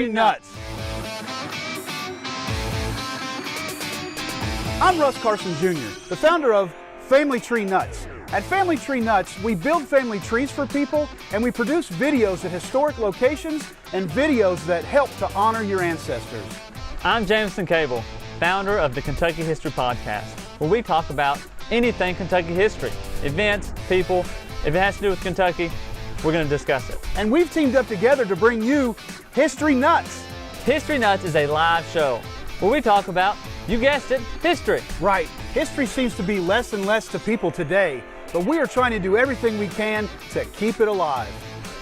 History Nuts. I'm Russ Carson Jr., the founder of Family Tree Nuts. At Family Tree Nuts, we build family trees for people, and we produce videos at historic locations and videos that help to honor your ancestors. I'm Jameson Cable, founder of the Kentucky History Podcast, where we talk about anything Kentucky history, events, people. If it has to do with Kentucky, we're going to discuss it. And we've teamed up together to bring you History Nuts. History Nuts is a live show where we talk about, you guessed it, history. Right. History seems to be less and less to people today, but we are trying to do everything we can to keep it alive.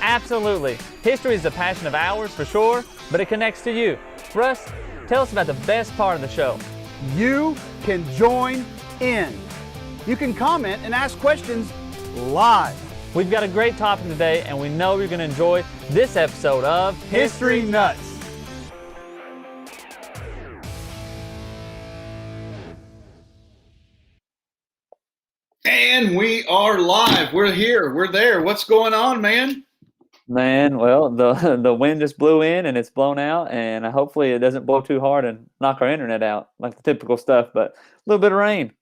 Absolutely. History is a passion of ours for sure, but it connects to you. Russ, tell us about the best part of the show. You can join in. You can comment and ask questions live. We've got a great topic today, and we know you're going to enjoy this episode of History Nuts. And we are live. We're here. We're there. What's going on, man? Man, well, the wind just blew in and it's blown out, and hopefully it doesn't blow too hard and knock our internet out like the typical stuff, but a little bit of rain.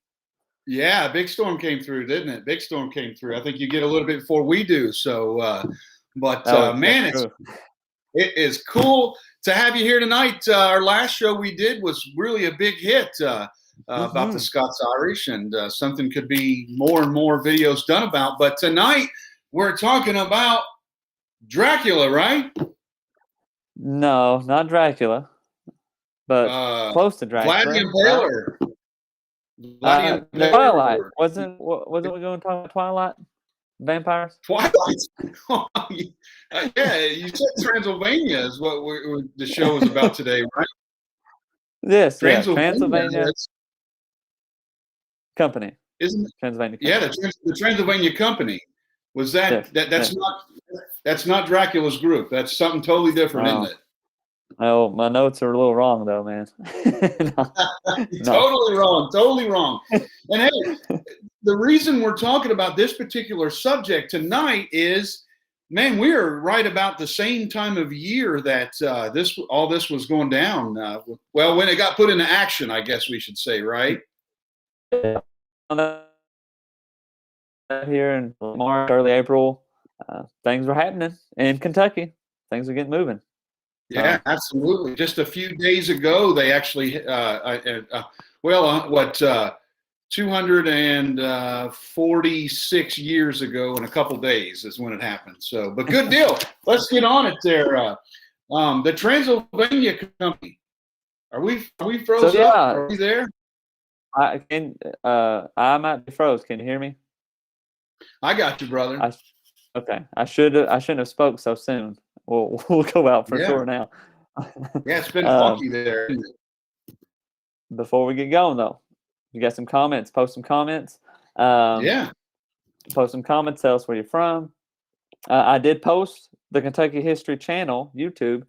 Yeah, a big storm came through, didn't it? Big storm came through. I think you get a little bit before we do. So, man, it is cool to have you here tonight. Our last show we did was really a big hit about the Scots Irish, and something could be more and more videos done about. But tonight we're talking about Dracula, right? No, not Dracula, but close to Dracula. Vlad the Impaler. Twilight. Wasn't we going to talk about Twilight? Vampires? Twilight. Yeah, you said Transylvania is what the show is about today, right? Yes, Transylvania Company. Isn't it? Transylvania Company. Yeah, the Transylvania Company. Was that, yes. That's not Dracula's group. That's something totally different, isn't it? Oh, my notes are a little wrong though, man. No. Totally wrong. And hey, the reason we're talking about this particular subject tonight is, man, we are right about the same time of year that all this was going down. Well, when it got put into action, I guess we should say, right? Here in March, early April, things were happening in Kentucky. Things were getting moving. Yeah, absolutely. Just a few days ago, they actually, 246 years ago in a couple days is when it happened. So, but good deal. Let's get on it there. The Transylvania Company. Are we froze up? Are we there? I might be froze. Can you hear me? I got you, brother. Okay. I shouldn't have spoke so soon. We'll go out for sure now. Yeah, it's been funky there. Before we get going, though, you got some comments. Post some comments. Post some comments. Tell us where you're from. I did post the Kentucky History Channel YouTube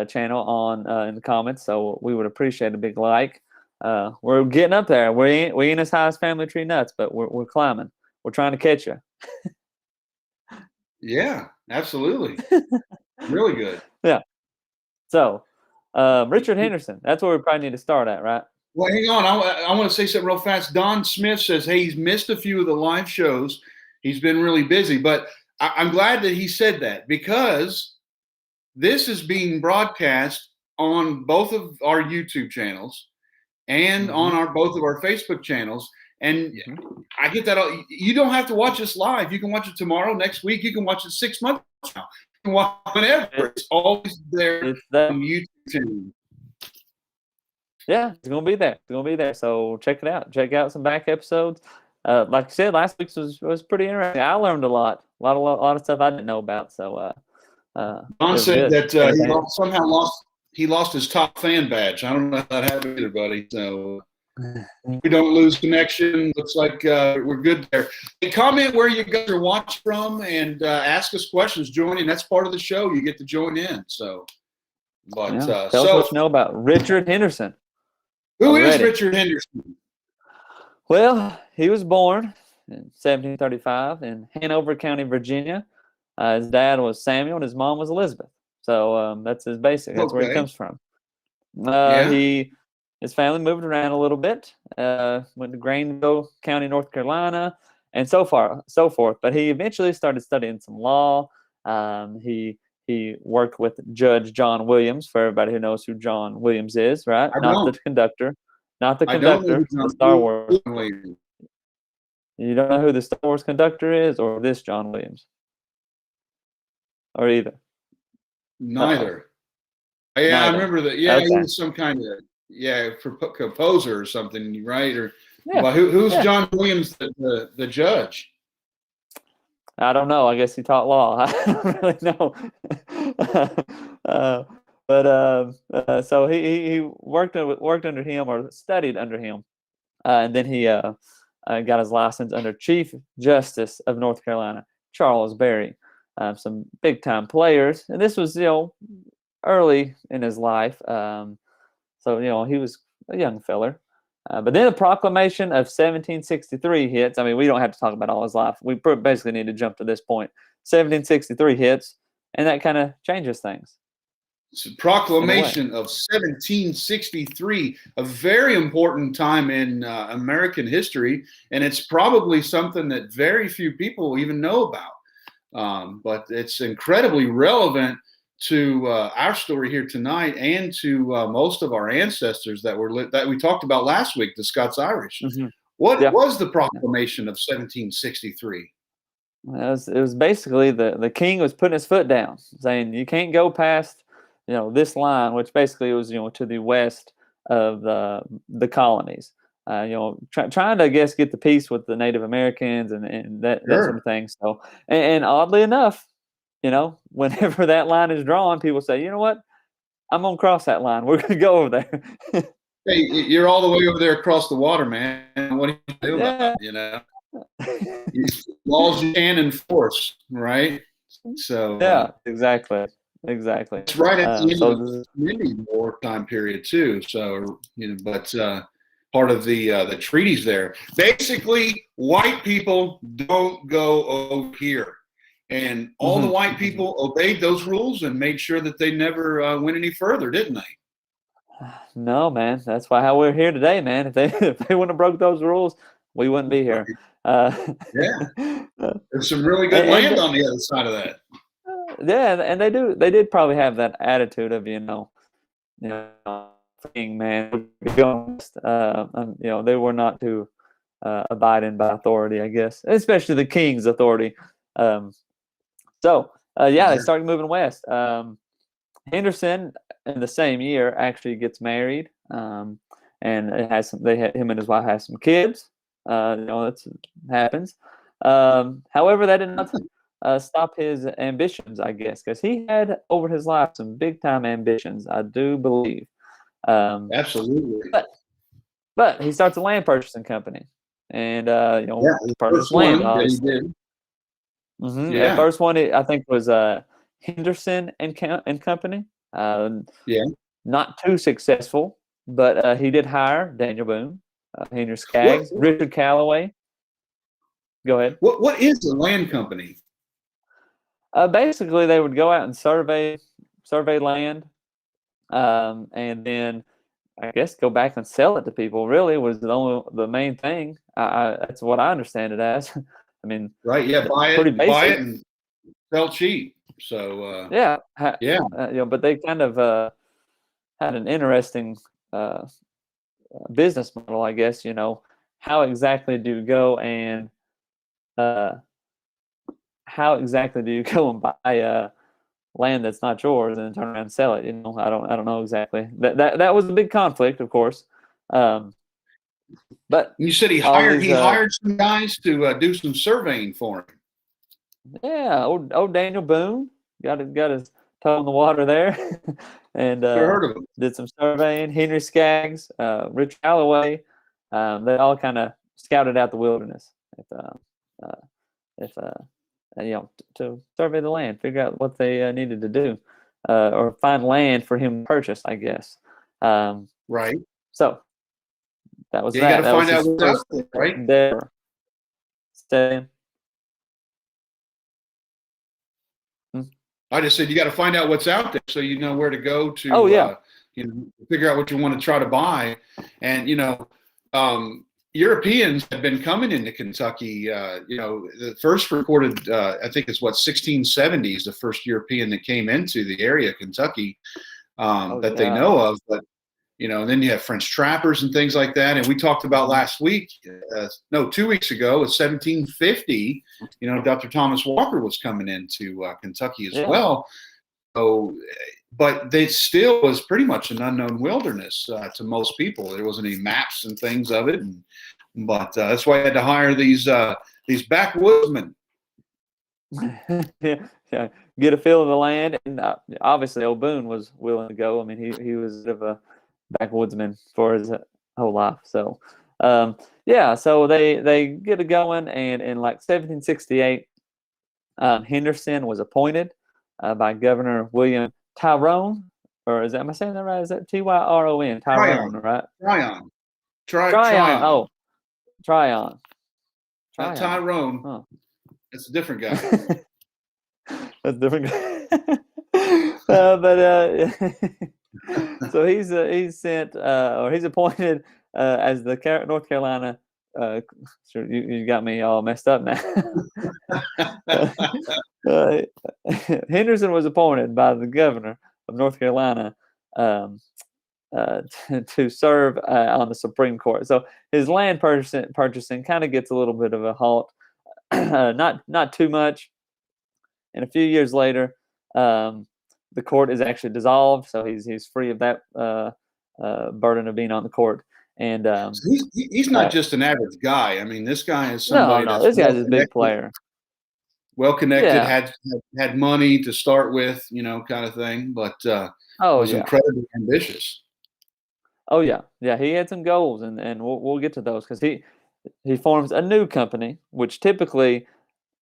channel on in the comments, so we would appreciate a big like. We're getting up there. We ain't as high as Family Tree Nuts, but we're climbing. We're trying to catch you. Yeah, absolutely. Really good. Yeah. So, Richard Henderson, that's where we probably need to start at, right? Well, hang on. I want to say something real fast. Don Smith says, hey, he's missed a few of the live shows. He's been really busy. But I'm glad that he said that, because this is being broadcast on both of our YouTube channels and on both of our Facebook channels. And I get that. You don't have to watch this live. You can watch it tomorrow, next week. You can watch it 6 months from now. You can watch it whenever. It's always there on YouTube. Yeah, it's gonna be there. It's gonna be there. So check it out. Check out some back episodes. Like I said, last week's was pretty interesting. I learned a lot of stuff I didn't know about. So Don said that he lost his top fan badge. I don't know how that happened either, buddy. So we don't lose connection. Looks like we're good there. Hey, comment where you guys are watching from and ask us questions. Join in. That's part of the show. You get to join in. So, but tell us what you know about Richard Henderson. Who is Richard Henderson? Well, he was born in 1735 in Hanover County, Virginia. His dad was Samuel and his mom was Elizabeth. So that's his basic. That's where he Okay. comes from. Yeah. His family moved around a little bit. Went to Greenville County, North Carolina, and so forth. But he eventually started studying some law. He worked with Judge John Williams. For everybody who knows who John Williams is, right? I Not don't. the conductor, not the I don't know conductor, who the Star Wars. John Williams is. You don't know who the Star Wars conductor is, or this John Williams, or either. Neither. Yeah, Neither. I remember that. Yeah, he Okay. was some kind of composer or something, right? Or Yeah. but who's Yeah. John Williams, the judge? I don't know. I guess he taught law. I don't really know. So he worked under him or studied under him, and then he got his license under Chief Justice of North Carolina, Charles Berry. Some big time players, and this was early in his life. So he was a young feller. But then the Proclamation of 1763 hits. I mean, we don't have to talk about all his life. We basically need to jump to this point. 1763 hits, and that kind of changes things. It's a Proclamation of 1763, a very important time in American history, and it's probably something that very few people even know about. But it's incredibly relevant to our story here tonight, and to most of our ancestors that we talked about last week, the Scots-Irish. Mm-hmm. What was the Proclamation of 1763? It was basically the king was putting his foot down, saying you can't go past this line, which basically was to the west of the colonies. Trying to, I guess, get the peace with the Native Americans and that sort of thing. So, and oddly enough, whenever that line is drawn, people say, you know what, I'm gonna cross that line. We're gonna go over there. Hey, you're all the way over there across the water, man. What do you do about it? Laws you can enforce, right? So yeah, exactly. It's right at the end of the Indian War time period too. So but part of the treaties there. Basically, white people don't go over here. And all the white people obeyed those rules and made sure that they never went any further, didn't they? No, man. That's how we're here today, man. If they wouldn't have broke those rules, we wouldn't be here. Yeah. There's some really good land on the other side of that. Yeah, and they did probably have that attitude of freeing man. They were not too abiding by authority, I guess, especially the king's authority. They started moving west. Henderson in the same year actually gets married, and him and his wife have some kids. That happens. However, that did not stop his ambitions, I guess, because he had over his life some big time ambitions, I do believe. Absolutely. But he starts a land purchasing company, and purchased land. He did. Mm-hmm. Yeah. The first one I think was Henderson and Company. Not too successful, but he did hire Daniel Boone, Henry Skaggs, Richard Callaway. Go ahead. What is a land company? Basically, they would go out and survey land, and then I guess go back and sell it to people. Really, was the main thing. That's what I understand it as. I mean, right? Yeah, buy it and sell cheap. So but they kind of had an interesting business model, I guess. How exactly do you go and buy land that's not yours and then turn around and sell it? I don't know exactly. That was a big conflict, of course. But you said he hired some guys to do some surveying for him. Yeah, old Daniel Boone got his toe in the water there, and did some surveying. Henry Skaggs, Rich Callaway, they all kind of scouted out the wilderness, to survey the land, figure out what they needed to do, or find land for him to purchase, I guess. Right. So that was You got to find out what's out there, right? Endeavor. I just said you got to find out what's out there so you know where to go to. Oh, yeah. Figure out what you want to try to buy, and Europeans have been coming into Kentucky. The first recorded, I think it's 1670s, the first European that came into the area of Kentucky that they know of. But and then you have French trappers and things like that. And we talked about last week, 2 weeks ago, in 1750. Dr. Thomas Walker was coming into Kentucky as well. So, but they still was pretty much an unknown wilderness to most people. There wasn't any maps and things of it, but that's why I had to hire these backwoodsmen. Yeah, get a feel of the land, and obviously, old Boone was willing to go. I mean, he was a bit of a backwoodsman for his whole life. So, so they get it going, and in like 1768, Henderson was appointed by Governor William Tyrone, or am I saying that right? Is that Tyron? Tyrone, right? Tryon. Oh, Tryon. Not Tyrone. Huh. It's a different guy. That's a different guy. So he's sent or he's appointed as the North Carolina. Sure, you got me all messed up now. Henderson was appointed by the governor of North Carolina to serve on the Supreme Court. So his land purchasing kind of gets a little bit of a halt, not too much. And a few years later, the court is actually dissolved, so he's free of that burden of being on the court. And he's not just an average guy. I mean, this guy is somebody. No, this guy's a big player. Well connected, had money to start with, kind of thing. But was incredibly ambitious. Oh yeah. He had some goals, and we'll get to those because he forms a new company, which typically,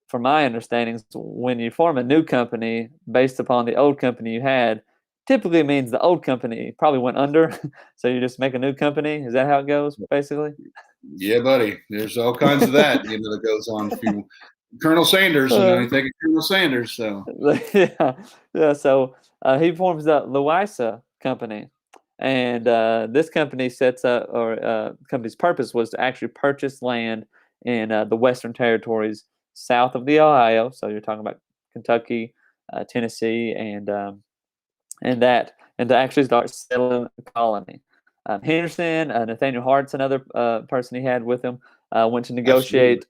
from my understanding, when you form a new company based upon the old company you had, typically means the old company probably went under, so you just make a new company. Is that how it goes, basically? Yeah, buddy. There's all kinds of that, that goes on. Colonel Sanders, you think of Colonel Sanders. So yeah. So he forms the Louisa Company, and this company sets up, or company's purpose was to actually purchase land in the Western Territories south of the Ohio. So you're talking about Kentucky, Tennessee, and to actually start settling the colony. Henderson, Nathaniel Hart's another person he had with him, went to negotiate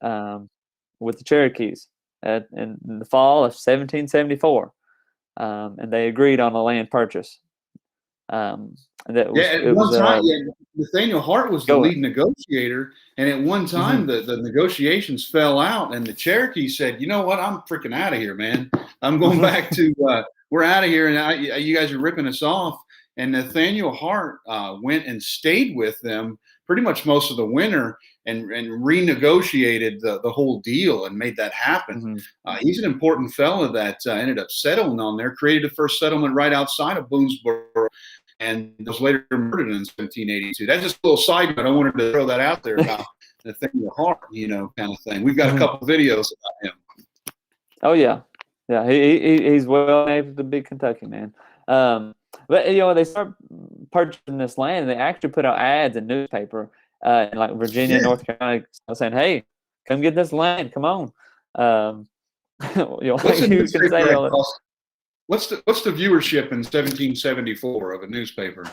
with the Cherokees in the fall of 1774, and they agreed on a land purchase. Nathaniel Hart was the lead negotiator, and at one time the negotiations fell out, and the Cherokee said, "You know what? I'm freaking out of here, man. I'm going back to we're out of here, and you guys are ripping us off." And Nathaniel Hart went and stayed with them pretty much most of the winter and renegotiated the whole deal and made that happen. He's an important fellow that ended up settling on there, created the first settlement right outside of Boonesboro, and was later murdered in 1782. That's just a little side note. I wanted to throw that out there about Nathaniel Hart, kind of thing. We've got a couple of videos about him. Oh yeah. He's well able to be Kentucky, man. But they start purchasing this land, and they actually put out ads in newspaper in like Virginia, North Carolina, saying, "Hey, come get this land, come on." What's the viewership in 1774 of a newspaper?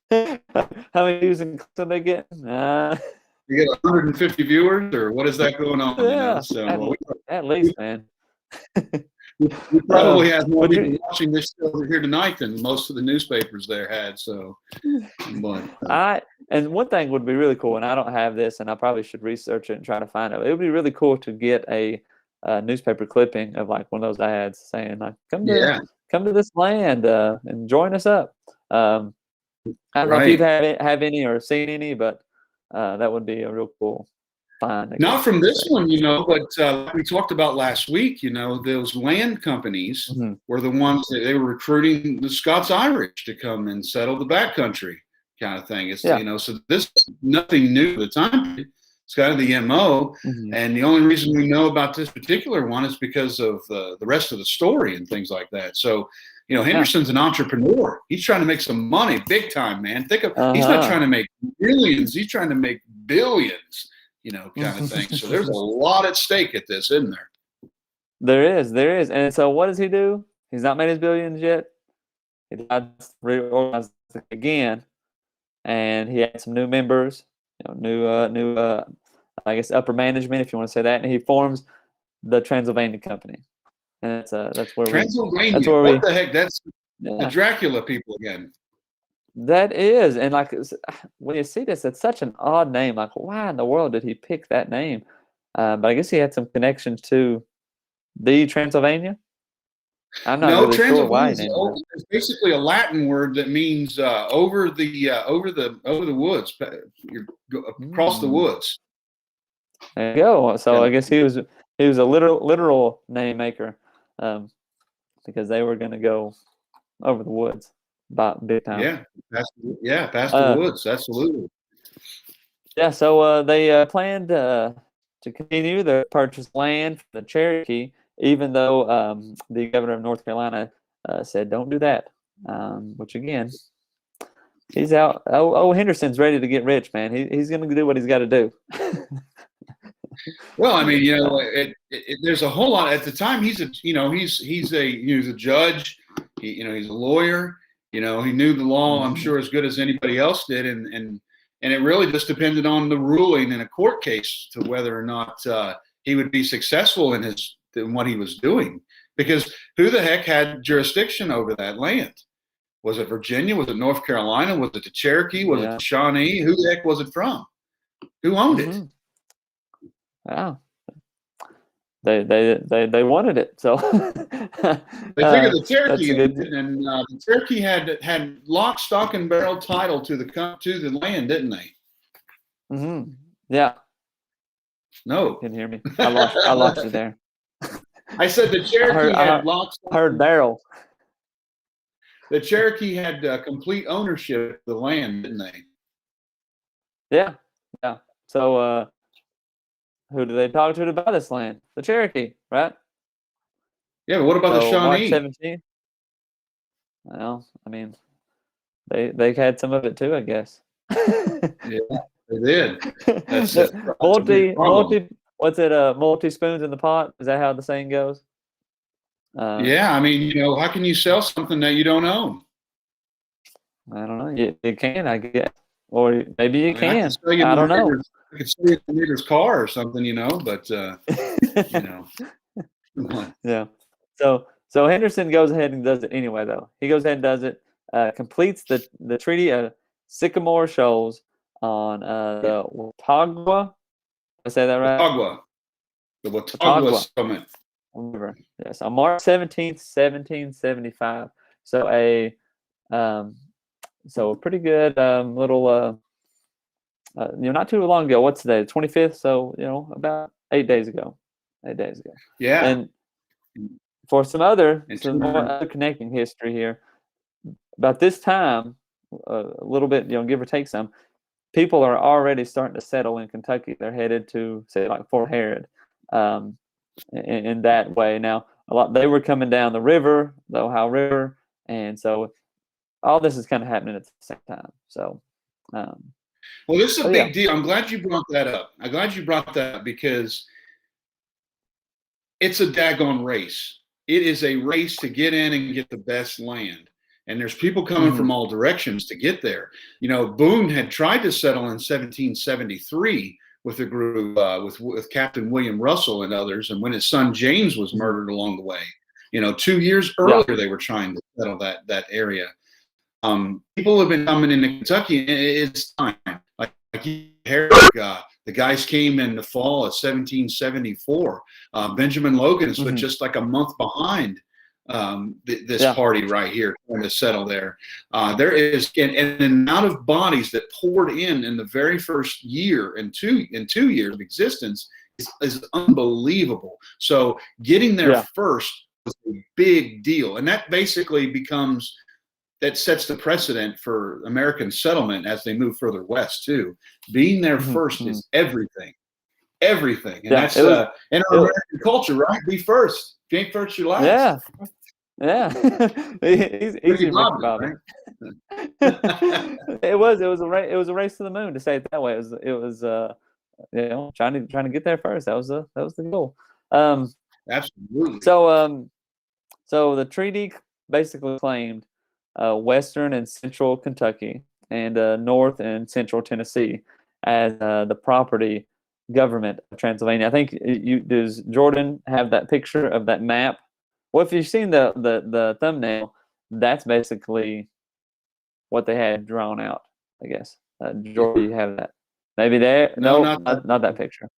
How many views and clicks are they getting? You get 150 viewers, or what is that going on? Yeah, at least, man. We probably have more people watching this show here tonight than most of the newspapers there had. So, and one thing would be really cool, and I don't have this, and I probably should research it and try to find it. It would be really cool to get a newspaper clipping of like one of those ads saying like, "Come to this land and join us up." I don't know if you have any or seen any, but that would be a real cool find. Not from this one, but we talked about last week. Those land companies were the ones that they were recruiting the Scots-Irish to come and settle the backcountry kind of thing. It's so this is nothing new at the time. It's kind of the MO. Mhm. And the only reason we know about this particular one is because of the rest of the story and things like that. So, Henderson's an entrepreneur. He's trying to make some money, big time, man. He's not trying to make millions. He's trying to make billions, kind of thing. So there's a lot at stake at this, isn't there? There is. And so what does he do? He's not made his billions yet. He decides to reorganize again, and he had some new members, new I guess upper management, if you want to say that, and he forms the Transylvania Company, and that's where Transylvania. What the heck? That's the Dracula people again. That is, and like when you see this, it's such an odd name. Like, why in the world did he pick that name? But I guess he had some connections to the Transylvania. I'm not really sure why. It's basically a Latin word that means over the woods, across the woods. There you go. So I guess he was a literal name maker, because they were going to go over the woods about big time. Past the woods, absolutely. Yeah. So they planned to continue the purchase land for the Cherokee, even though the governor of North Carolina said, don't do that, which again, he's out. Henderson's ready to get rich, man. He's going to do what he's got to do. Well, I mean, there's a whole lot at the time. He's a judge. He's a lawyer. He knew the law, I'm sure, as good as anybody else did. And it really just depended on the ruling in a court case to whether or not he would be successful in what he was doing, because who the heck had jurisdiction over that land? Was it Virginia? Was it North Carolina? Was it the Cherokee? Was it the Shawnee? Who the heck was it from? Who owned it? Wow. They wanted it, so they figured the Cherokee owned it, and the Cherokee had lock, stock, and barrel title to the land, didn't they? Mm-hmm. Yeah. No, you can hear me. I lost you there. I said the Cherokee had lock, stock. I heard barrel. The Cherokee had complete ownership of the land, didn't they? Yeah. So who do they talk to buy this land? The Cherokee, right? Yeah, but what about the Shawnee? March 17th? Well, I mean, they had some of it too, I guess. Yeah, they did. That's multi spoons in the pot? Is that how the saying goes? Yeah, I mean, how can you sell something that you don't own? I don't know. You can, I guess, or maybe you can. I don't know. I could sell you the neighbor's car or something, but Yeah. So Henderson goes ahead and does it anyway, though. He goes ahead and does it. Completes the Treaty of Sycamore Shoals on the Watauga. Did I say that right? The Watauga Summit. Yes, on March 17th, 1775. So a pretty good little not too long ago. What's today? The 25th. So about 8 days ago. 8 days ago. Yeah. And for some more connecting history here, about this time, a little bit, give or take some, people are already starting to settle in Kentucky. They're headed to, say, like Fort Herod, in that way. Now, they were coming down the river, the Ohio River, and so all this is kind of happening at the same time. So, well, this is a big deal. I'm glad you brought that up. Because it's a daggone race. It is a race to get in and get the best land. And there's people coming from all directions to get there. Boone had tried to settle in 1773 with a group with Captain William Russell and others. And when his son James was murdered along the way, 2 years earlier, they were trying to settle that area. People have been coming into Kentucky. It's time. Like the guys came in the fall of 1774. Benjamin Logan is just like a month behind this party right here trying to settle there. There is an amount of bodies that poured in the very first year and 2 years of existence is unbelievable. So getting there first was a big deal, and that basically becomes that sets the precedent for American settlement as they move further west too. Being there first is everything. Everything. And that's in our American culture, right? Be first. If you ain't first, you're last. Yeah. Easy, Bobby. Right? It was a race to the moon, to say it that way. It was trying to get there first. That was the goal. Absolutely. So the treaty basically claimed western and central Kentucky and north and central Tennessee as the property government of Transylvania. I think does Jordan have that picture of that map? Well, if you've seen the thumbnail, that's basically what they had drawn out, I guess. Jordan, you have that? Maybe there? No, not that picture.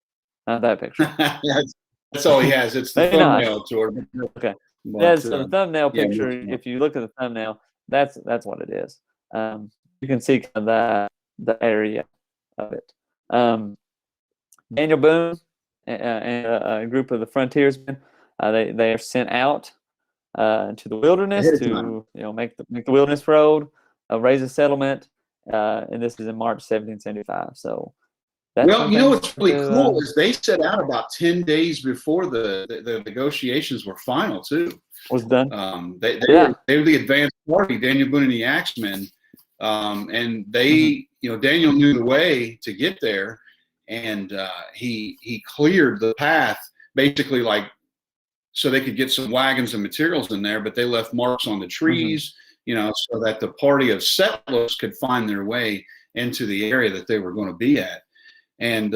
Not that picture. That's all he has. It's the Maybe thumbnail, not. Jordan. Okay. Yeah, so the thumbnail picture, if you look at the thumbnail, that's what it is. You can see kind of the area of it. Daniel Boone and a group of the frontiersmen, they are sent out to the wilderness to make the wilderness road, raise a settlement, and this is in March 1775. So. What's really cool is they set out about 10 days before the negotiations were final too. Was done. They were the advanced party, Daniel Boone and the Axemen, and they, Daniel knew the way to get there, and he cleared the path basically so they could get some wagons and materials in there, but they left marks on the trees, so that the party of settlers could find their way into the area that they were going to be at. And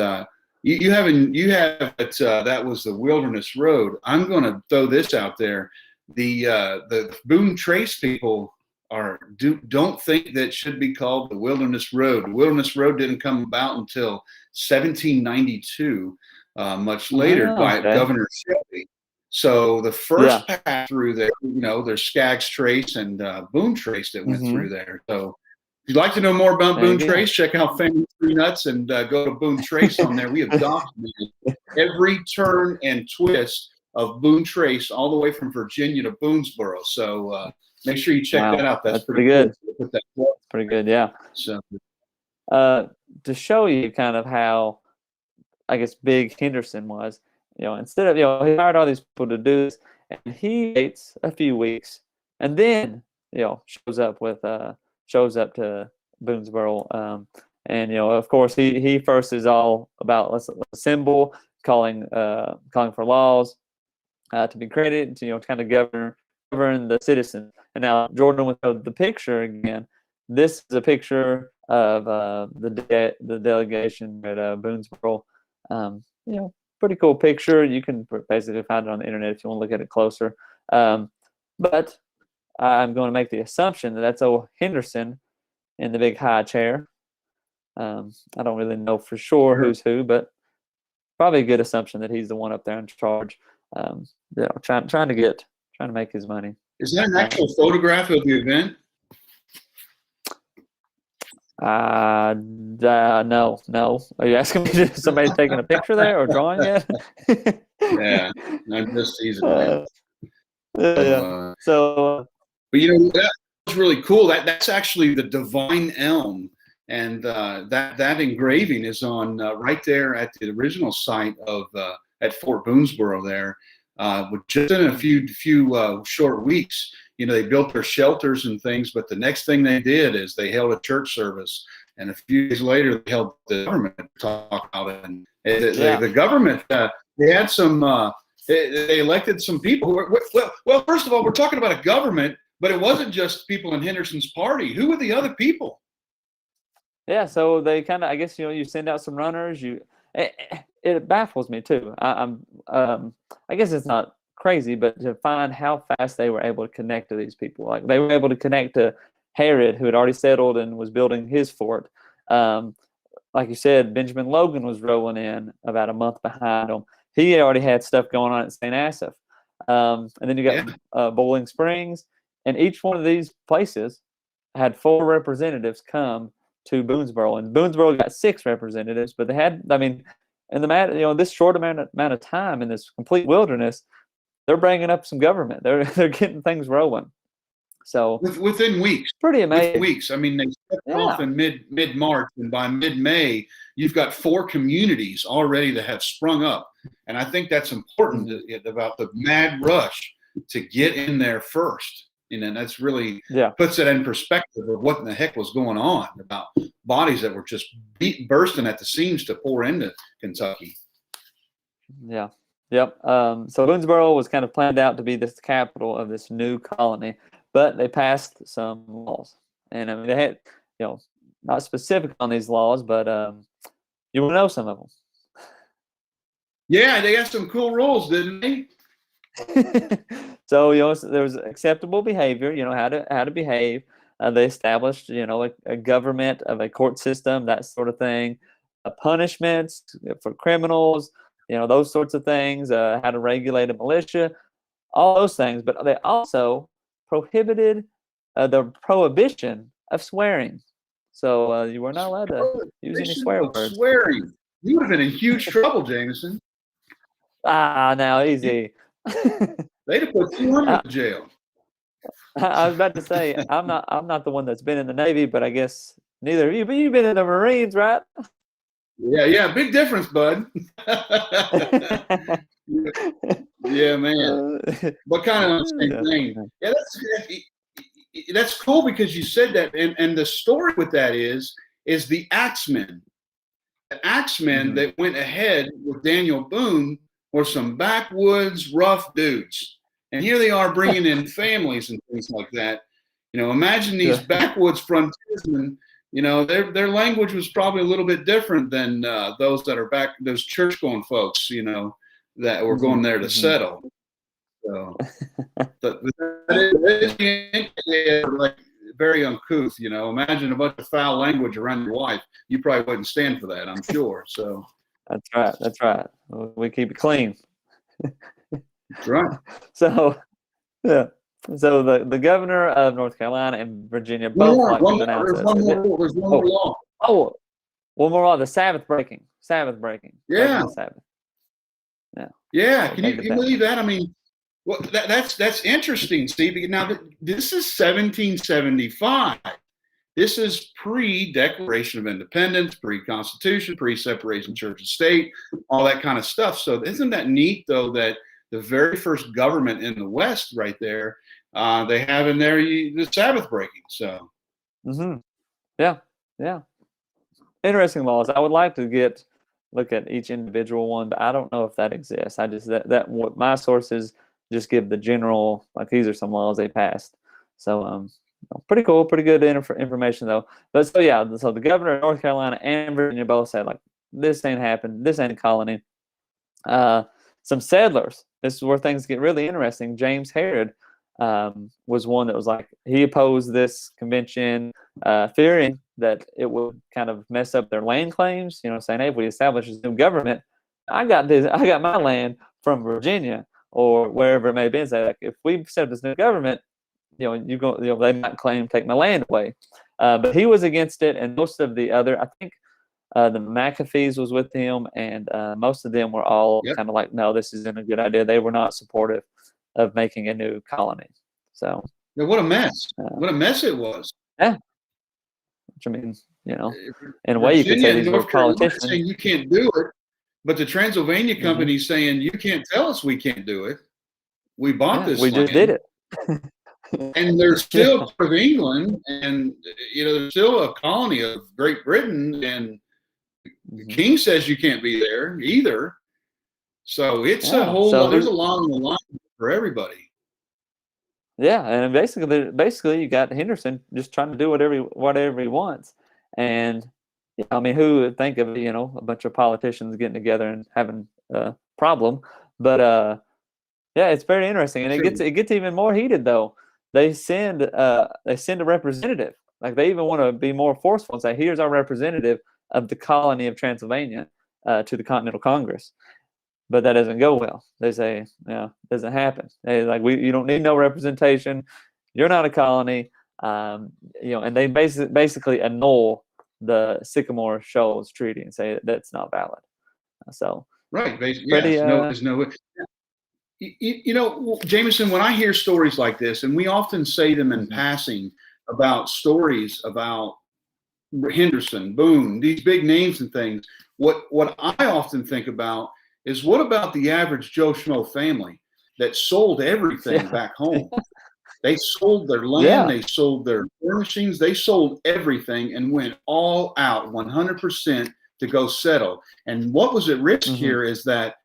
you have it. That was the Wilderness Road. I'm going to throw this out there. The Boone Trace people don't think that should be called the Wilderness Road. The Wilderness Road didn't come about until 1792, much later by Governor Cherokee. So the first path through there, there's Skaggs Trace and Boone Trace that went through there. So. If you'd like to know more about Boone Trace, check out Family Tree Nuts and go to Boone Trace on there. We have documented every turn and twist of Boone Trace all the way from Virginia to Boonesboro. So make sure you check that out. That's pretty good. Cool. That's pretty good, yeah. So to show you kind of how, I guess, big Henderson was, instead of, he hired all these people to do this, and he waits a few weeks and then, shows up to Boonesboro, and of course he first is all about let's assemble, calling for laws to be created to kind of govern the citizens. And now Jordan with the picture again. This is a picture of the delegation at Boonesboro. Pretty cool picture. You can basically find it on the internet if you want to look at it closer. But I'm going to make the assumption that that's old Henderson in the big high chair. I don't really know for sure who's who, but probably a good assumption that he's the one up there in charge. Trying to make his money. Is that an actual photograph of the event? No. Are you asking me if somebody's taking a picture there or drawing it? Yeah, I'm just teasing. Yeah. So. But that was really cool. That's actually the Divine Elm, and that engraving is on right there at the original site of at Fort Boonesboro there. Just in a few short weeks, they built their shelters and things. But the next thing they did is they held a church service, and a few days later they held the government talk about it. And the government they had some they elected some people who were well. First of all, we're talking about a government. But it wasn't just people in Henderson's party. Who were the other people? Yeah, so they kind of, I guess, you send out some runners. It baffles me too. I guess it's not crazy, but to find how fast they were able to connect to these people, like they were able to connect to Herod, who had already settled and was building his fort. Like you said, Benjamin Logan was rolling in about a month behind them. He already had stuff going on at St. Asaph, and then you got Bowling Springs. And each one of these places had 4 representatives come to Boonesboro, and Boonesboro got 6 representatives. But they had, in this short amount of time in this complete wilderness, they're bringing up some government. They're getting things rolling. So within weeks. pretty amazing. Within weeks. I mean, they stepped off in mid March, and by mid May, you've got 4 communities already that have sprung up. And I think that's important about the mad rush to get in there first. And that's really puts it in perspective of what in the heck was going on, about bodies that were just bursting at the seams to pour into Kentucky. Yeah. Yep. So Boonesboro was kind of planned out to be the capital of this new colony, but they passed some laws. And I mean, they had, not specific on these laws, but you will know some of them. Yeah, they got some cool rules, didn't they? So there was acceptable behavior, how to behave. They established a government of a court system, that sort of thing, punishments for criminals, those sorts of things, how to regulate a militia, all those things. But they also prohibited the prohibition of swearing. So you were not allowed to use any swear words. Swearing, you would have been in huge trouble, Jameson. Now easy. They'd have put you in jail. I was about to say I'm not the one that's been in the Navy, but I guess neither of you. But you've been in the Marines, right? Yeah, big difference, bud. Yeah, man. But kind of the same thing. Yeah, that's cool because you said that, and the story with that is the Axemen. The Axemen that went ahead with Daniel Boone were some backwoods, rough dudes. And here they are bringing in families and things like that. Imagine these backwoods frontiersmen, their language was probably a little bit different than those that are those church-going folks, that were going there to settle. So, they're like very uncouth, Imagine a bunch of foul language around your wife. You probably wouldn't stand for that, I'm sure. So. That's right. We keep it clean. That's right. So, yeah. So the governor of North Carolina and Virginia both There's one more law. Oh, one more law. The Sabbath breaking. Yeah. Sabbath. Yeah. Yeah. Can you believe that? I mean, well, that's interesting, Steve. Now, this is 1775. This is pre-Declaration of Independence, pre-Constitution, pre-separation church and state, all that kind of stuff. So isn't that neat, though, that the very first government in the West right there, they have in there the Sabbath breaking. So. Yeah. Interesting laws. I would like to look at each individual one, but I don't know if that exists. I just, that what my sources just give the general, like these are some laws they passed. So, pretty cool, pretty good information though. But so the governor of North Carolina and Virginia both said, like, this ain't happened, this ain't a colony. Some settlers, this is where things get really interesting. James Herod was one that was like, he opposed this convention, fearing that it would kind of mess up their land claims, saying, hey, if we establish this new government, I got my land from Virginia or wherever it may be. Say, like, if we set up this new government, they might claim take my land away. But he was against it, and most of the other, I think the McAfees was with him, and most of them were all kind of like, no, this isn't a good idea. They were not supportive of making a new colony. So what a mess. What a mess it was. Yeah. Which, I mean, in a way you could say these were politicians. Saying you can't do it, but the Transylvania Company saying you can't tell us we can't do it. We bought this land. We just did it. And there's still part of England, and there's still a colony of Great Britain, and the king says you can't be there either. So it's a whole. There's a lot on the line for everybody. Yeah, and basically, you got Henderson just trying to do whatever he wants, and I mean, who would think of a bunch of politicians getting together and having a problem? But it's very interesting, and it gets even more heated though. They send a representative. Like, they even want to be more forceful and say, here's our representative of the colony of Transylvania to the Continental Congress. But that doesn't go well. They say, it doesn't happen. You don't need no representation. You're not a colony. And they basically annul the Sycamore Shoals Treaty and say that's not valid. So right, basically, there's no. You know, Jameson, when I hear stories like this, and we often say them in passing about stories about Henderson, Boone, these big names and things, what I often think about is, what about the average Joe Schmo family that sold everything back home? They sold their land, they sold their furnishings, they sold everything and went all out 100% to go settle. And what was at risk here is that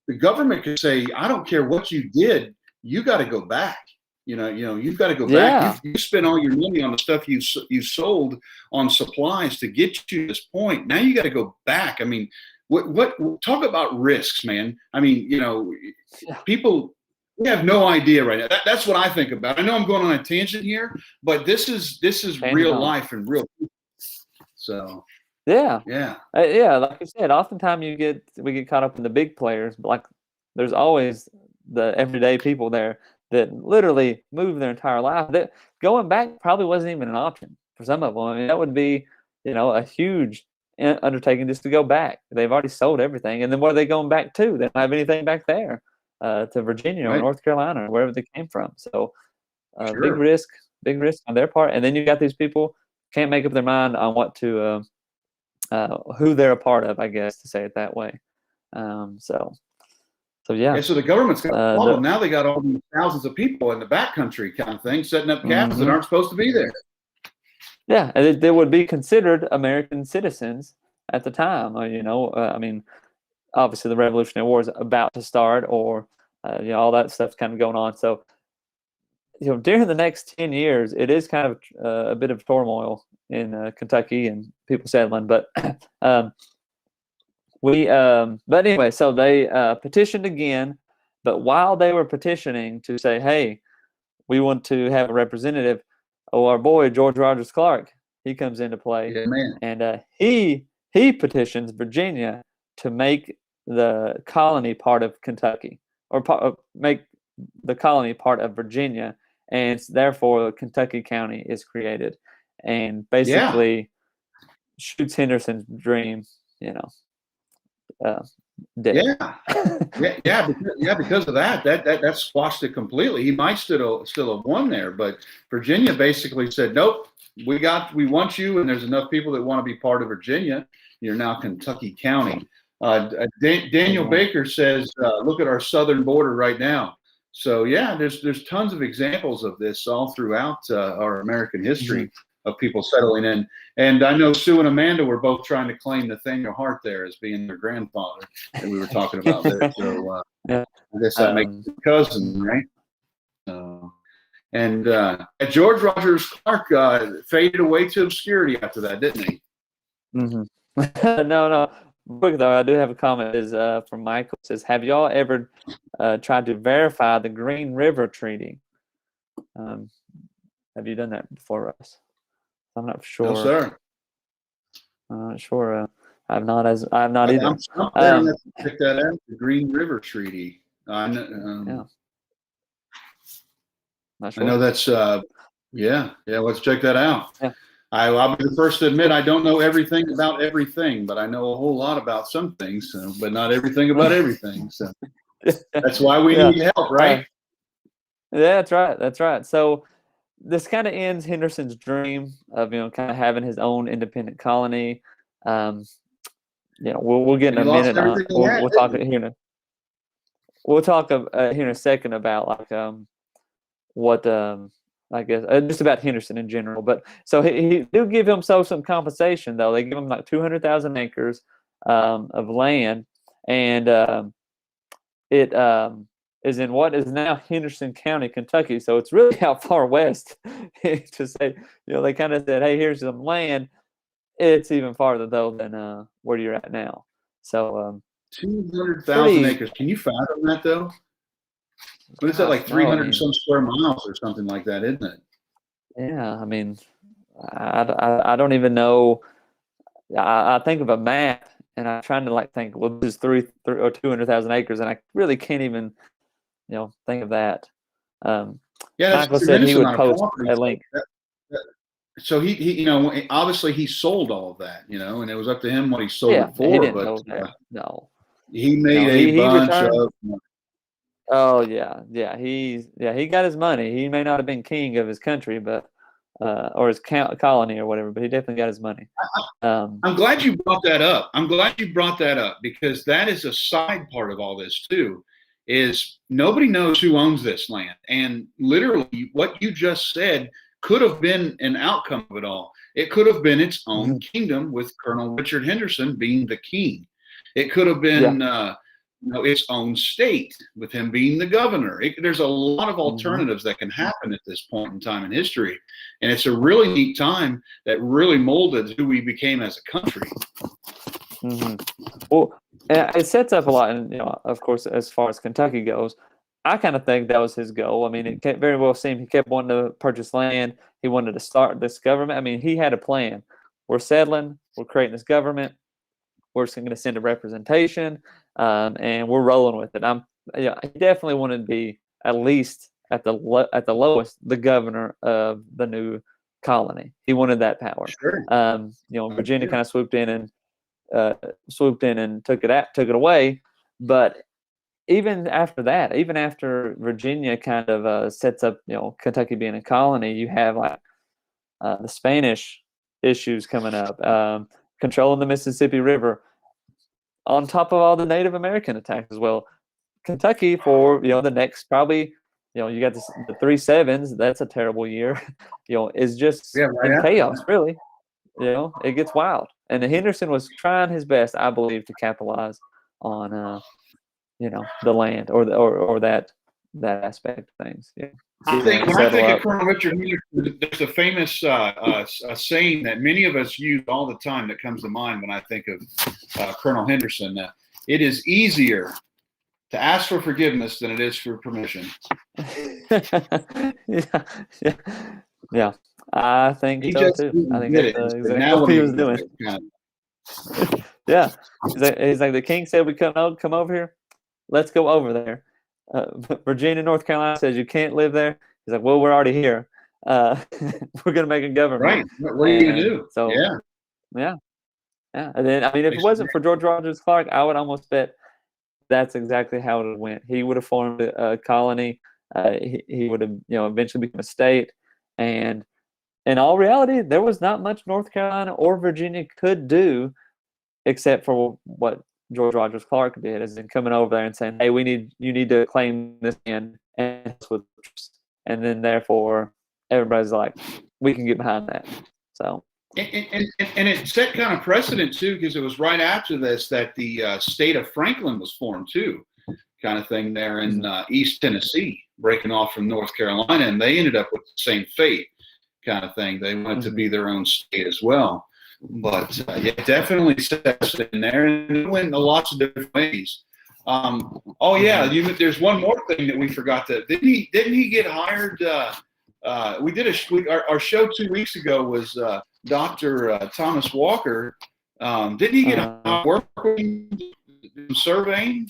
the government could say, I don't care what you did, you got to go back. You've got to go back. You spent all your money on the stuff you sold on supplies to get you to this point. Now you got to go back. I mean, what talk about risks, man. I mean, people have no idea right now. That's what I think about. I know I'm going on a tangent here, but this is real life and real. So like you said, oftentimes we get caught up in the big players, but like there's always the everyday people there that literally move their entire life. That going back probably wasn't even an option for some of them. I mean, that would be, a huge undertaking just to go back. They've already sold everything, and then what are they going back to? They don't have anything back there, to Virginia or North Carolina or wherever they came from. So, big risk on their part. And then you got these people can't make up their mind on what to, who they're a part of, I guess, to say it that way. So the government's got a problem. Now they got all these thousands of people in the backcountry kind of thing, setting up camps that aren't supposed to be there. Yeah, and they would be considered American citizens at the time. I mean, obviously the Revolutionary War is about to start, or all that stuff's kind of going on. So, during the next 10 years, it is kind of a bit of turmoil in Kentucky and people settling. But but anyway, so they petitioned again. But while they were petitioning to say, hey, we want to have a representative, our boy George Rogers Clark, he comes into play. Yeah, man. And he petitions Virginia to make the colony part of Kentucky, or make the colony part of Virginia, and therefore Kentucky County is created, and basically shoots Henderson's dream, dead. Because of that squashed it completely. He might still have won there, but Virginia basically said, nope, we want you, and there's enough people that want to be part of Virginia. You're now Kentucky County. Daniel Baker says, look at our southern border right now. So there's tons of examples of this all throughout our American history of people settling in. And I know Sue and Amanda were both trying to claim Nathaniel Hart there as being their grandfather that we were talking about there. So I guess that makes a cousin, right? And George Rogers Clark faded away to obscurity after that, didn't he? No. Quick though, I do have a comment. Is from Michael. It says, have y'all ever tried to verify the Green River Treaty? Have you done that before, Russ? I'm not sure. No, sir. I'm not sure. I've not either. Let's check that out. The Green River Treaty. Not sure. I know that's. Let's check that out. Yeah. I'll be the first to admit I don't know everything about everything, but I know a whole lot about some things, but not everything about everything. So that's why we need help, right? That's right. That's right. So this kind of ends Henderson's dream of kind of having his own independent colony. We'll get in a minute. We'll talk here. We'll talk here in a second about what. I guess just about Henderson in general, but so he do give himself some compensation though. They give him like 200,000 acres of land, and it is in what is now Henderson County, Kentucky. So it's really out far west to say. They kind of said, "Hey, here's some land." It's even farther though than where you're at now. So 200,000 acres. Can you fathom that though? What is that, like 300 and some square miles or something like that, isn't it? Yeah, I mean, I don't even know. I think of a map, and I'm trying to think. Well, this is 300 or 200,000 acres, and I really can't even, think of that. Michael said he would post a link. So he obviously he sold all of that, and it was up to him what he sold it for. He didn't but know that. No, he made a bunch of. Oh yeah. He got his money. He may not have been king of his country, but or his colony or whatever, but he definitely got his money. I'm glad you brought that up. I'm glad you brought that up because that is a side part of all this too. Is nobody knows who owns this land, and literally what you just said could have been an outcome of it all. It could have been its own kingdom with Colonel Richard Henderson being the king. It could have been its own state with him being the governor. There's a lot of alternatives that can happen at this point in time in history, and it's a really neat time that really molded who we became as a country. Well, it sets up a lot, and of course, as far as Kentucky goes, I kind of think that was his goal. I mean, it can't very well seem he kept wanting to purchase land. He wanted to start this government. I mean, he had a plan. We're settling. We're creating this government. We're just going to send a representation, and we're rolling with it. He definitely wanted to be at least at the lowest the governor of the new colony. He wanted that power. Sure. Virginia kind of swooped in and took it away. But even after that, even after Virginia kind of sets up, Kentucky being a colony, you have like the Spanish issues coming up. Controlling the Mississippi River, on top of all the Native American attacks as well. Kentucky for the next probably you got the 3 7s. That's a terrible year. Is just in chaos really. It gets wild. And Henderson was trying his best, I believe, to capitalize on the land or that aspect of things. Yeah. I think when I think of Colonel Richard Henderson, there's a famous saying that many of us use all the time that comes to mind when I think of Colonel Henderson. It is easier to ask for forgiveness than it is for permission. Yeah. I think so too. I think that's exactly what he was doing. Yeah. He's like, the king said we come over here. Let's go over there. Virginia, North Carolina says you can't live there. He's like, well, we're already here. We're going to make a government. Right. What are you going to do? So, yeah. And then, I mean, if it wasn't for George Rogers Clark, I would almost bet that's exactly how it went. He would have formed a colony. He would have, eventually become a state. And in all reality, there was not much North Carolina or Virginia could do except for what George Rogers Clark did, is in coming over there and saying, "Hey, you need to claim this land," and then therefore everybody's like, "We can get behind that." So, and it set kind of precedent too, because it was right after this that the state of Franklin was formed too, kind of thing there in East Tennessee, breaking off from North Carolina, and they ended up with the same fate, kind of thing. They wanted to be their own state as well. But definitely steps in there, and it went in lots of different ways. There's one more thing that we forgot to. Didn't he get hired? We did our show 2 weeks ago was Dr. Thomas Walker. Didn't he get work surveying?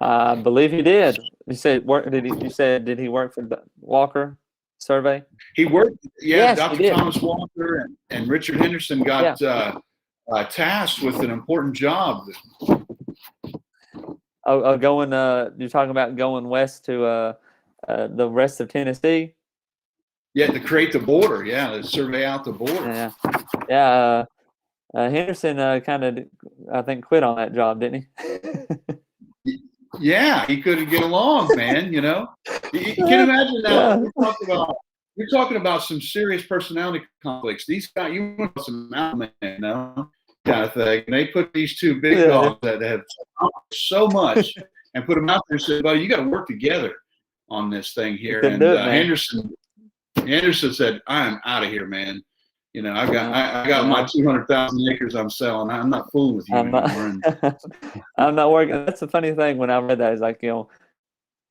I believe he did. You said work? Did he work for Walker Survey? He worked. Yeah, yes, Dr. Thomas Walker and Richard Henderson got tasked with an important job. Going. You're talking about going west to the rest of Tennessee. Yeah, to create the border. Yeah, to survey out the border. Yeah. Henderson kind of, I think, quit on that job, didn't he? Yeah, he couldn't get along, man. You can imagine now. You're talking about some serious personality conflicts. These guys, you want some mountain man, kind of thing. And they put these two big dogs that have so much and put them out there and said, "Well, you got to work together on this thing here." And Henderson said, "I am out of here, man. I got my 200,000 acres I'm selling. I'm not fooling with you anymore." I'm not working. That's the funny thing when I read that is like, he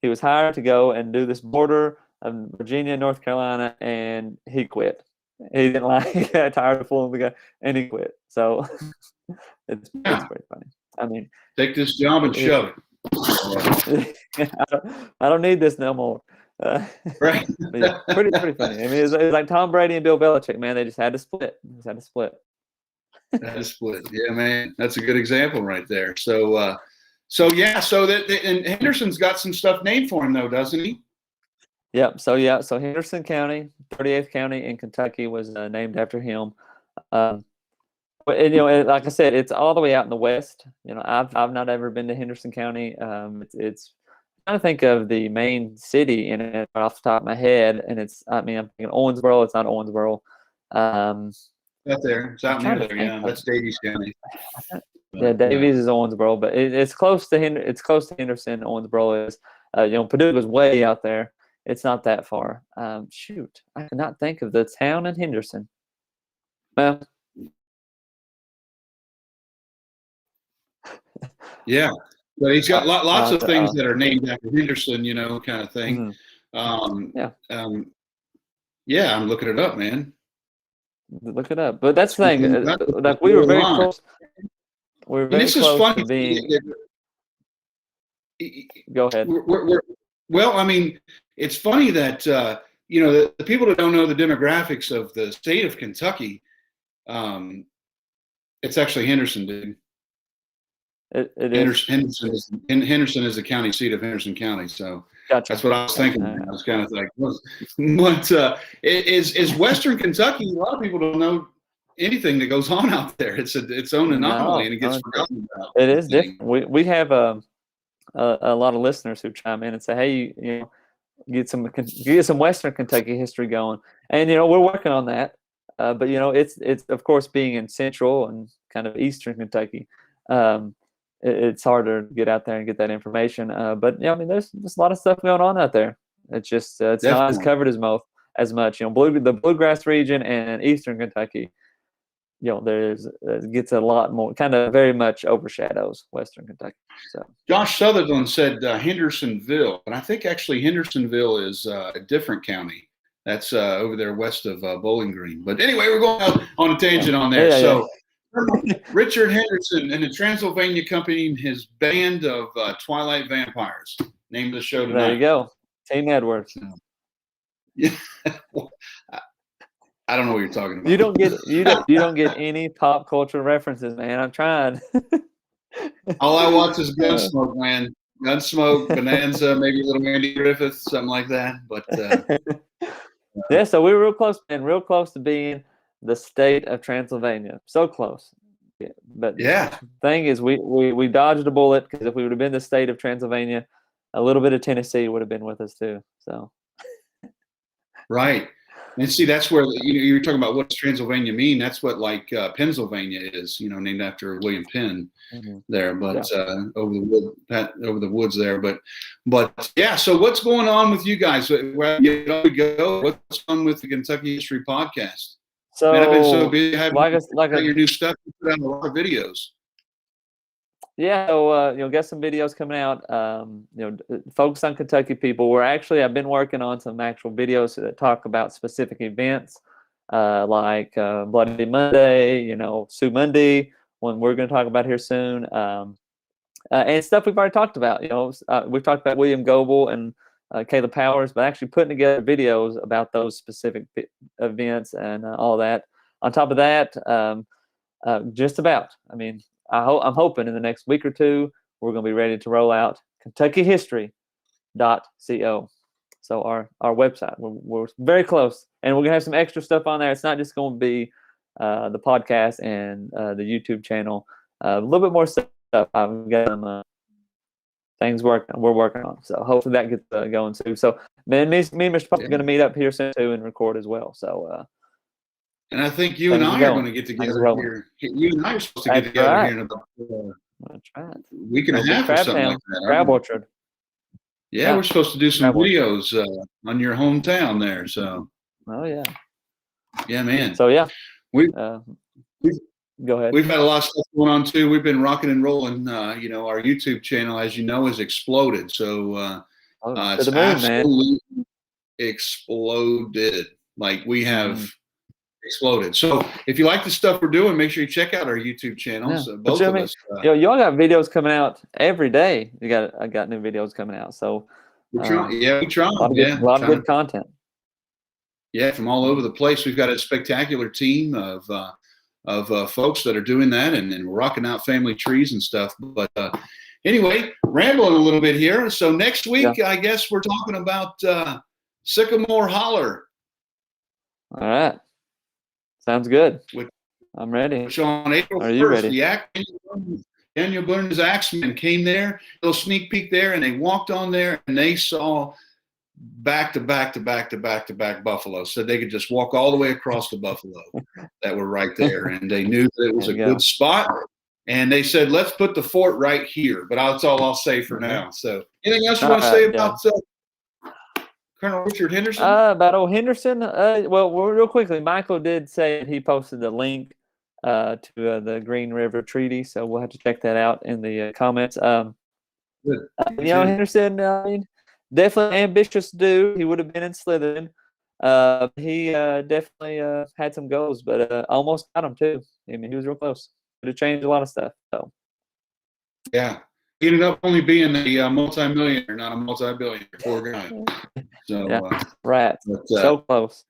was hired to go and do this border of Virginia, North Carolina, and he quit. He didn't like. He got tired of fooling the guy, and he quit. So it's pretty funny. I mean, take this job and shove it. I don't need this no more. Right. Yeah, pretty funny. I mean, it's like Tom Brady and Bill Belichick, man. They just had to split. Yeah, man. That's a good example right there. So, So yeah, and Henderson's got some stuff named for him though, doesn't he? Yep. So Henderson County, 38th County in Kentucky, was named after him. But like I said, it's all the way out in the west. I've not ever been to Henderson County. It's I'm trying to think of the main city in it right off the top of my head, and I'm thinking Owensboro. It's not Owensboro. Out there, it's out near there. Yeah, that's Davies County. Yeah, Davies is Owensboro, but it's close to Henderson. Owensboro is. Paducah's way out there. It's not that far. Shoot, I cannot think of the town in Henderson. Well, yeah, but he's got lots of things that are named after Henderson, kind of thing. Mm-hmm. Yeah, I'm looking it up, man. Look it up. But that's the thing. Like we were very close. We were very close funny to being. Go ahead. Well, I mean, it's funny that the people that don't know the demographics of the state of Kentucky, it's actually Henderson, dude. Henderson is the county seat of Henderson County, so gotcha. That's what I was thinking. I was kind of like, what is Western Kentucky? A lot of people don't know anything that goes on out there. It's its own anomaly, and it gets forgotten about. It is different. We have a lot of listeners who chime in and say, "Hey, get some Western Kentucky history going," and we're working on that. But it's of course being in Central and kind of Eastern Kentucky. It's harder to get out there and get that information. But there's a lot of stuff going on out there. It's just it's not as covered as much. The bluegrass region and Eastern Kentucky, gets a lot more, kind of very much overshadows Western Kentucky. So Josh Sutherland said Hendersonville, and I think actually Hendersonville is a different county. That's over there west of Bowling Green. But anyway, we're going out on a tangent on there. So. Richard Henderson and the Transylvania Company and his band of Twilight Vampires. Name of the show tonight. There you go. Team Edwards. Yeah. I don't know what you're talking about. You don't get any pop culture references, man. I'm trying. All I watch is Gunsmoke, man. Gunsmoke, Bonanza, maybe a little Andy Griffith, something like that. But yeah, so we were real close, man. Real close to being the state of Transylvania. So close. Yeah, but the thing is, we dodged a bullet, because if we would have been the state of Transylvania, a little bit of Tennessee would have been with us too. So right. And see, that's where you were talking about what does Transylvania mean. That's what Pennsylvania is, named after William Penn there, but over the woods there. But yeah. So what's going on with you guys? Where you go? What's on with the Kentucky History Podcast? So man, I've been so busy having your new stuff. You put out a lot of videos. Yeah, so got some videos coming out. Focus on Kentucky people. I've been working on some actual videos that talk about specific events, like Bloody Monday, Sioux Monday, one we're going to talk about here soon, and stuff we've already talked about. We've talked about William Goebel and Caleb Powers, but actually putting together videos about those specific events and all that. On top of that, just about. I'm hoping in the next week or two we're going to be ready to roll out KentuckyHistory.co. So our website. We're very close, and we're going to have some extra stuff on there. It's not just going to be the podcast and the YouTube channel. A little bit more stuff. I've got some things we're working on. So hopefully that gets going too. So me and Mr. Pop are going to meet up here soon too and record as well. So and I think you and I are going to get together here. You and I are supposed to get together here in about a week and a half or something like that. Crab Orchard. Yeah, we're supposed to do some videos on your hometown there. So. Oh yeah. Yeah, man. So yeah, we go ahead. We've had a lot of stuff going on too. We've been rocking and rolling. Our YouTube channel, as you know, has exploded. So it's absolutely exploded. Like we have exploded. So if you like the stuff we're doing, make sure you check out our YouTube channels. Yeah. Both of us. Y'all got videos coming out every day. I got new videos coming out. So we try. A lot of good content. Yeah, from all over the place. We've got a spectacular team of folks that are doing that and rocking out family trees and stuff. But anyway, rambling a little bit here. So next week, I guess we're talking about Sycamore Holler. All right. Sounds good. I'm ready. Which on April 1st, Are you ready? Daniel Bourne's Axemen came there, a little sneak peek there, and they walked on there and they saw back to back buffalo. So they could just walk all the way across the buffalo that were right there. And they knew that it was a good spot. And they said, let's put the fort right here. But that's all I'll say for now. So anything else you want to say about Colonel Richard Henderson? About old Henderson? Well, real quickly, Michael did say he posted the link to the Green River Treaty, so we'll have to check that out in the comments. Henderson, I mean, definitely ambitious dude. He would have been in Slytherin. He definitely had some goals, but almost got them too. I mean, he was real close. Could have changed a lot of stuff. So, yeah, he ended up only being a multi-millionaire, not a multi-billionaire. Poor guy. So, right. But, so close.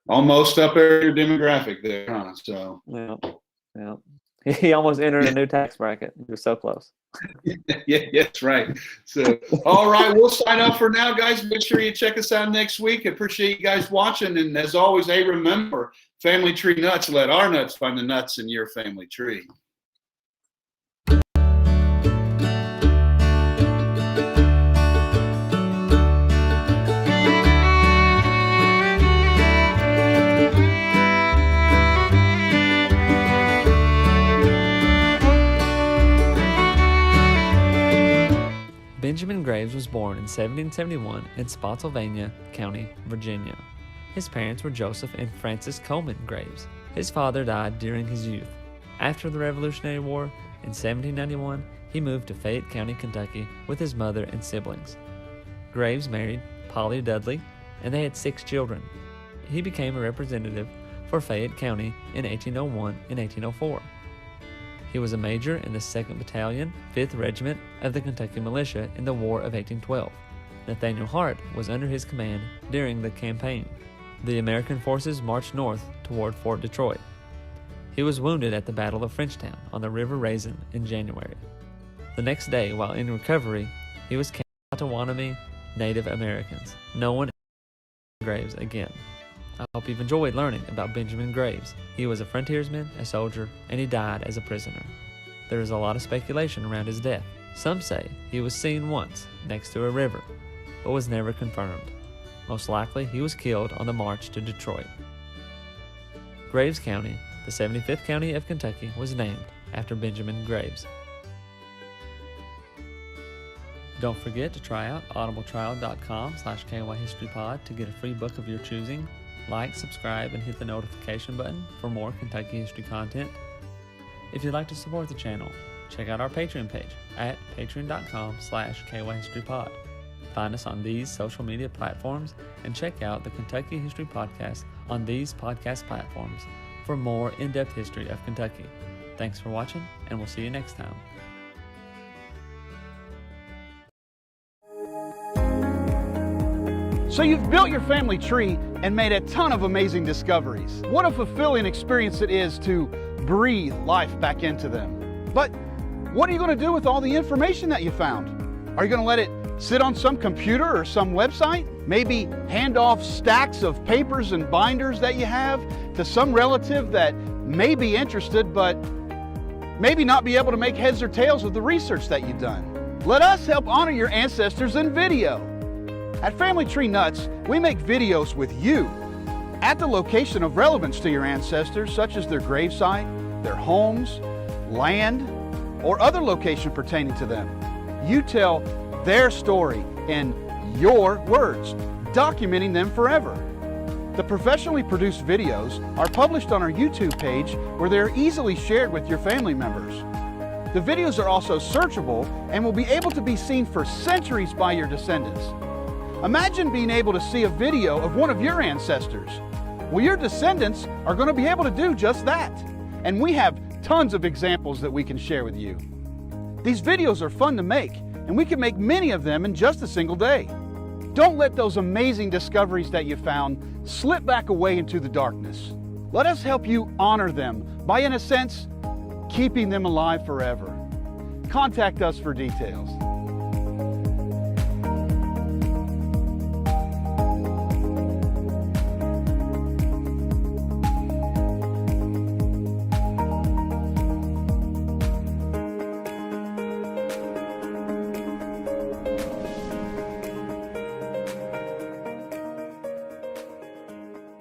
Almost up there demographic there, huh? So, yeah. He almost entered a new tax bracket. He was so close. Yes, right. So, all right, we'll sign up for now, guys. Make sure you check us out next week. Appreciate you guys watching. And as always, hey, remember, Family Tree Nuts, let our nuts find the nuts in your family tree. Benjamin Graves was born in 1771 in Spotsylvania County, Virginia. His parents were Joseph and Frances Coleman Graves. His father died during his youth. After the Revolutionary War, in 1791, he moved to Fayette County, Kentucky with his mother and siblings. Graves married Polly Dudley, and they had 6 children. He became a representative for Fayette County in 1801 and 1804. He was a major in the 2nd Battalion, 5th Regiment of the Kentucky Militia in the War of 1812. Nathaniel Hart was under his command during the campaign. The American forces marched north toward Fort Detroit. He was wounded at the Battle of Frenchtown on the River Raisin in January. The next day, while in recovery, he was killed by Potawatomi Native Americans. No one Graves again. I hope you've enjoyed learning about Benjamin Graves. He was a frontiersman, a soldier, and he died as a prisoner. There is a lot of speculation around his death. Some say he was seen once next to a river, but was never confirmed. Most likely, he was killed on the march to Detroit. Graves County, the 75th county of Kentucky, was named after Benjamin Graves. Don't forget to try out audibletrial.com/KYHistoryPod to get a free book of your choosing. Like, subscribe, and hit the notification button for more Kentucky history content. If you'd like to support the channel, check out our Patreon page at patreon.com/KYHistoryPod. Find us on these social media platforms and check out the Kentucky History Podcast on these podcast platforms for more in-depth history of Kentucky. Thanks for watching, and we'll see you next time. So you've built your family tree and made a ton of amazing discoveries. What a fulfilling experience it is to breathe life back into them. But what are you going to do with all the information that you found? Are you going to let it sit on some computer or some website? Maybe hand off stacks of papers and binders that you have to some relative that may be interested but maybe not be able to make heads or tails of the research that you've done. Let us help honor your ancestors in video. At Family Tree Nuts, we make videos with you at the location of relevance to your ancestors, such as their gravesite, their homes, land, or other location pertaining to them. You tell their story in your words, documenting them forever. The professionally produced videos are published on our YouTube page where they are easily shared with your family members. The videos are also searchable and will be able to be seen for centuries by your descendants. Imagine being able to see a video of one of your ancestors. Well, your descendants are going to be able to do just that. And we have tons of examples that we can share with you. These videos are fun to make, and we can make many of them in just a single day. Don't let those amazing discoveries that you found slip back away into the darkness. Let us help you honor them by, in a sense, keeping them alive forever. contact us for details.